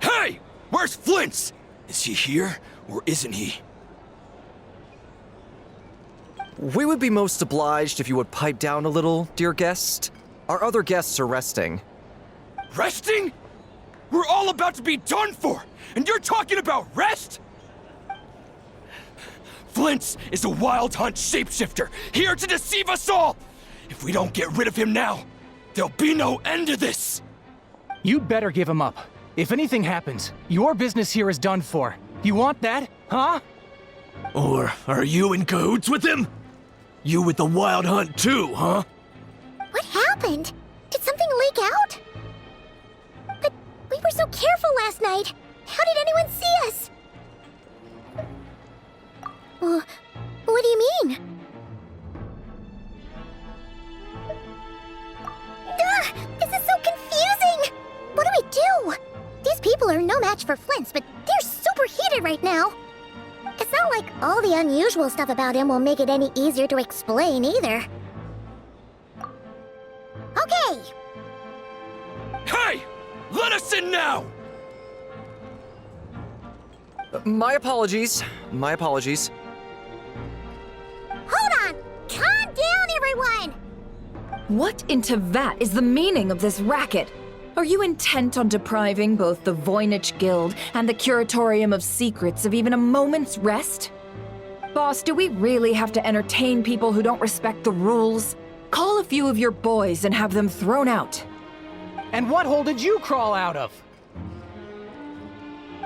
Hey! Where's Flint's? Is he here, or isn't he? We would be most obliged if you would pipe down a little, dear guest. Our other guests are resting. Resting? We're all about to be done for, and you're talking about rest? Flint's is a wild hunt shapeshifter, here to deceive us all! If we don't get rid of him now, there'll be no end to this! You'd better give him up. If anything happens, your business here is done for. You want that, huh? Or are you in cahoots with him? You with the wild hunt too, huh? What happened? Did something leak out? But we were so careful last night. How did anyone see us? What do you mean? This is so confusing! What do we do? These people are no match for Flint's, but they're super heated right now. It's not like all the unusual stuff about him will make it any easier to explain either. Okay! Hey! Let us in now! My apologies. My apologies. Hold on! Calm down, everyone! What in Tevat is the meaning of this racket? Are you intent on depriving both the Voynich Guild and the Curatorium of Secrets of even a moment's rest? Boss, do we really have to entertain people who don't respect the rules? Call a few of your boys and have them thrown out. And what hole did you crawl out of?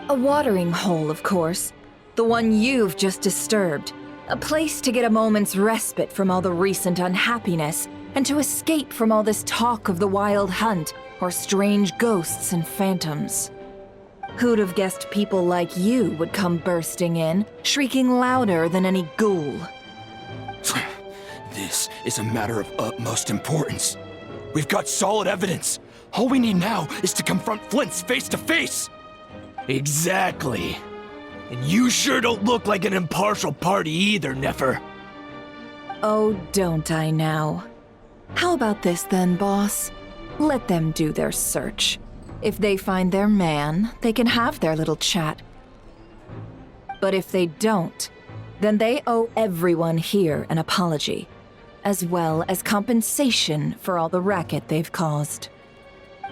A watering hole, of course. The one you've just disturbed. A place to get a moment's respite from all the recent unhappiness, and to escape from all this talk of the wild hunt, or strange ghosts and phantoms. Who'd have guessed people like you would come bursting in, shrieking louder than any ghoul? This is a matter of utmost importance. We've got solid evidence. All we need now is to confront Flint's face to face. Exactly. And you sure don't look like an impartial party either, Nefer. Oh, don't I now? How about this then, boss? Let them do their search. If they find their man, they can have their little chat. But if they don't, then they owe everyone here an apology, as well as compensation for all the racket they've caused.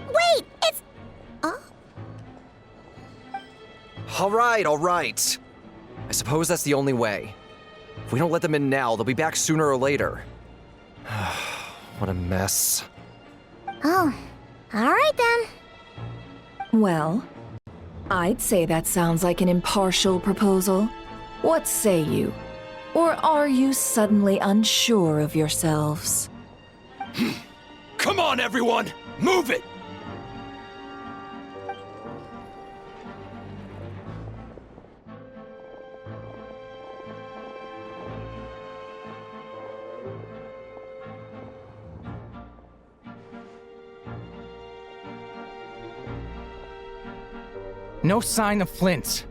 Wait, it's... All right. I suppose that's the only way. If we don't let them in now, they'll be back sooner or later. What a mess. Oh, alright then. Well, I'd say that sounds like an impartial proposal. What say you? Or are you suddenly unsure of yourselves? Come on, everyone! Move it! No sign of Flint's.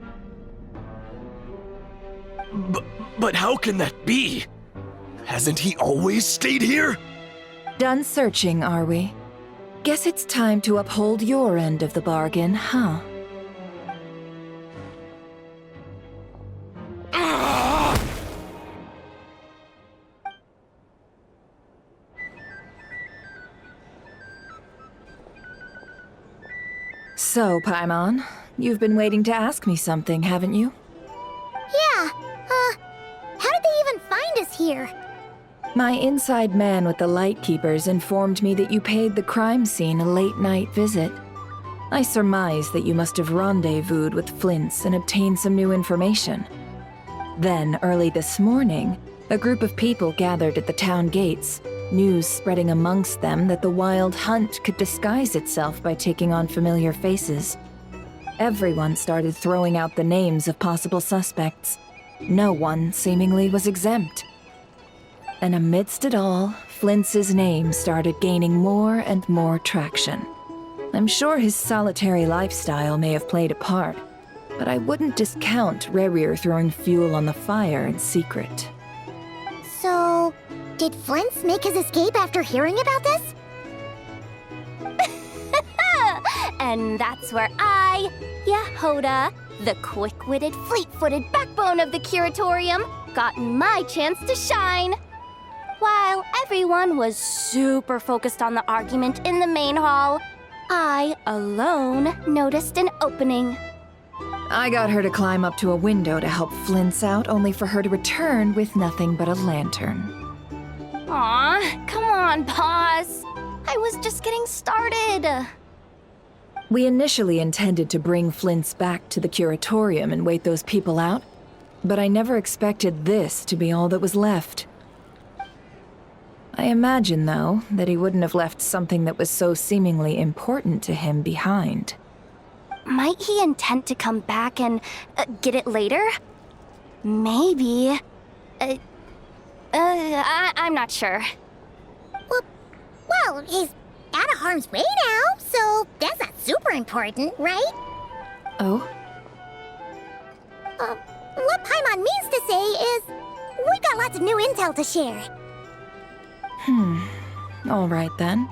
But how can that be? Hasn't he always stayed here? Done searching, are we? Guess it's time to uphold your end of the bargain, huh? So, Paimon, you've been waiting to ask me something, haven't you? Yeah, how did they even find us here? My inside man with the Lightkeepers informed me that you paid the crime scene a late-night visit. I surmise that you must have rendezvoused with Flint's and obtained some new information. Then, early this morning, a group of people gathered at the town gates, news spreading amongst them that the wild hunt could disguise itself by taking on familiar faces. Everyone started throwing out the names of possible suspects. No one, seemingly, was exempt. And amidst it all, Flint's name started gaining more and more traction. I'm sure his solitary lifestyle may have played a part, but I wouldn't discount Rerir throwing fuel on the fire in secret. So, Did Flint's make his escape after hearing about this? And that's where I, Yehoda, the quick-witted, fleet-footed backbone of the Curatorium, got my chance to shine. While everyone was super focused on the argument in the main hall, I alone noticed an opening. I got her to climb up to a window to help Flint's out, only for her to return with nothing but a lantern. Aw, come on, Paz. I was just getting started. We initially intended to bring Flint's back to the Curatorium and wait those people out, but I never expected this to be all that was left. I imagine, though, that he wouldn't have left something that was so seemingly important to him behind. Might he intend to come back and get it later? Maybe. I'm not sure. Well, he's out of harm's way now, so that's not super important, right? Oh? What Paimon means to say is, we got lots of new intel to share. All right then.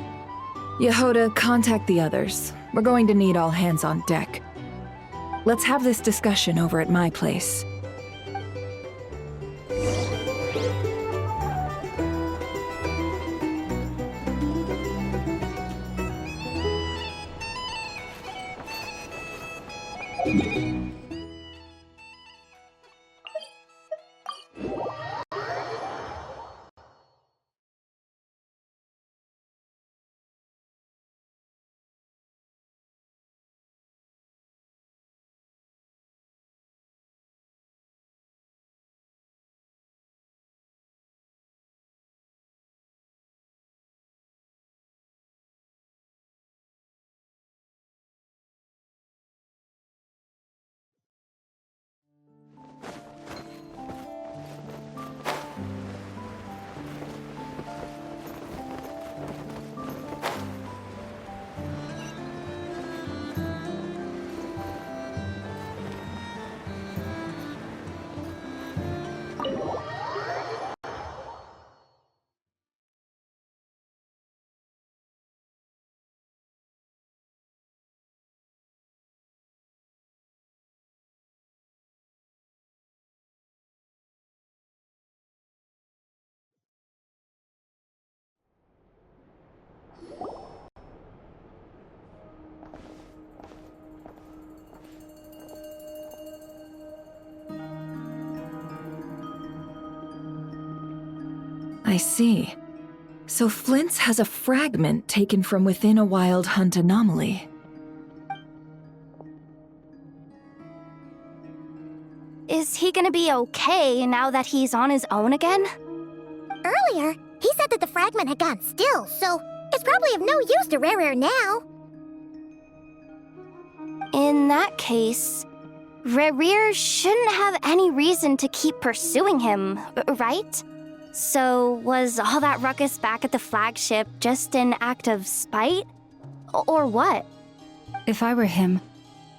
Yehoda, contact the others. We're going to need all hands on deck. Let's have this discussion over at my place. I see. So Flint's has a fragment taken from within a Wild Hunt anomaly. Is he gonna be okay now that he's on his own again? Earlier, he said that the fragment had gone still, so it's probably of no use to Rare now. In that case, Rerir shouldn't have any reason to keep pursuing him, right? So was all that ruckus back at the flagship just an act of spite? Or what? If I were him,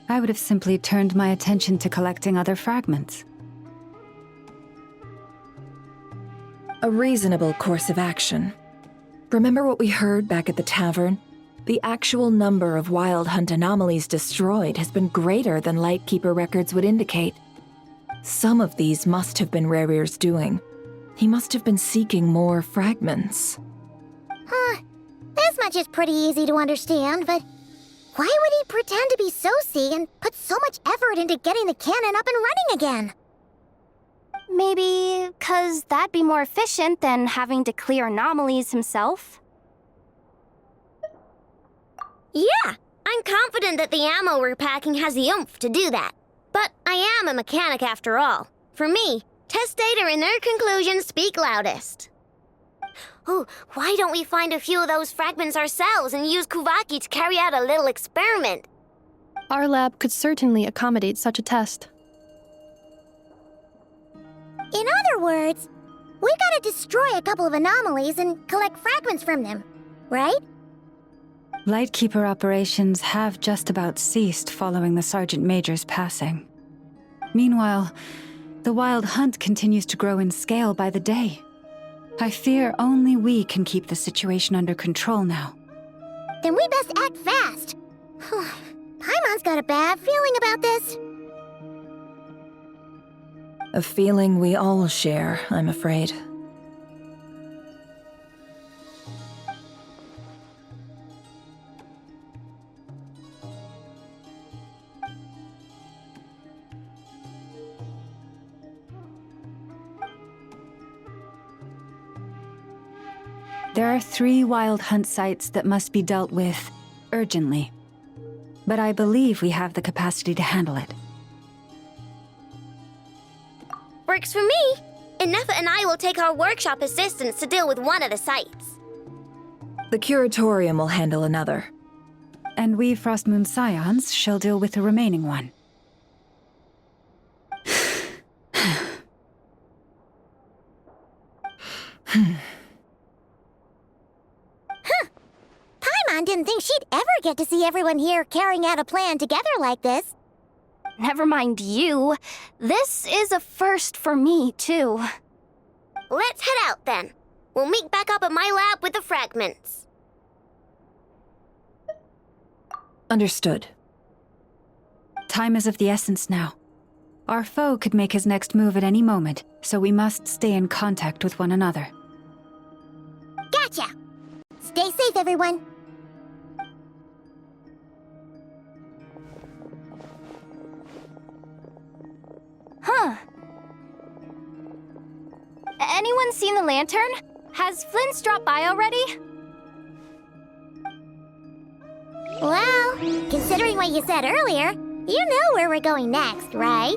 I would have simply turned my attention to collecting other fragments. A reasonable course of action. Remember what we heard back at the tavern? The actual number of Wild Hunt anomalies destroyed has been greater than Lightkeeper records would indicate. Some of these must have been Rerir's doing. He must have been seeking more fragments. This much is pretty easy to understand, but why would he pretend to be Soci and put so much effort into getting the cannon up and running again? Maybe 'cause that'd be more efficient than having to clear anomalies himself? Yeah, I'm confident that the ammo we're packing has the oomph to do that. But I am a mechanic after all. For me, test data and their conclusions speak loudest. Oh, why don't we find a few of those fragments ourselves and use Kuvaki to carry out a little experiment? Our lab could certainly accommodate such a test. In other words, we gotta destroy a couple of anomalies and collect fragments from them, right? Lightkeeper operations have just about ceased following the Sergeant Major's passing. Meanwhile, the Wild Hunt continues to grow in scale by the day. I fear only we can keep the situation under control now. Then we best act fast. Paimon's got a bad feeling about this. A feeling we all share, I'm afraid. There are 3 wild hunt sites that must be dealt with urgently. But I believe we have the capacity to handle it. Works for me. Inefa and I will take our workshop assistants to deal with one of the sites. The curatorium will handle another. And we Frostmoon Scions shall deal with the remaining one. Paimon didn't think she'd ever get to see everyone here carrying out a plan together like this. Never mind you. This is a first for me, too. Let's head out then. We'll meet back up at my lab with the fragments. Understood. Time is of the essence now. Our foe could make his next move at any moment, so we must stay in contact with one another. Gotcha! Stay safe, everyone. Huh. Anyone seen the lantern? Has Flint's dropped by already? Well, considering what you said earlier, you know where we're going next, right?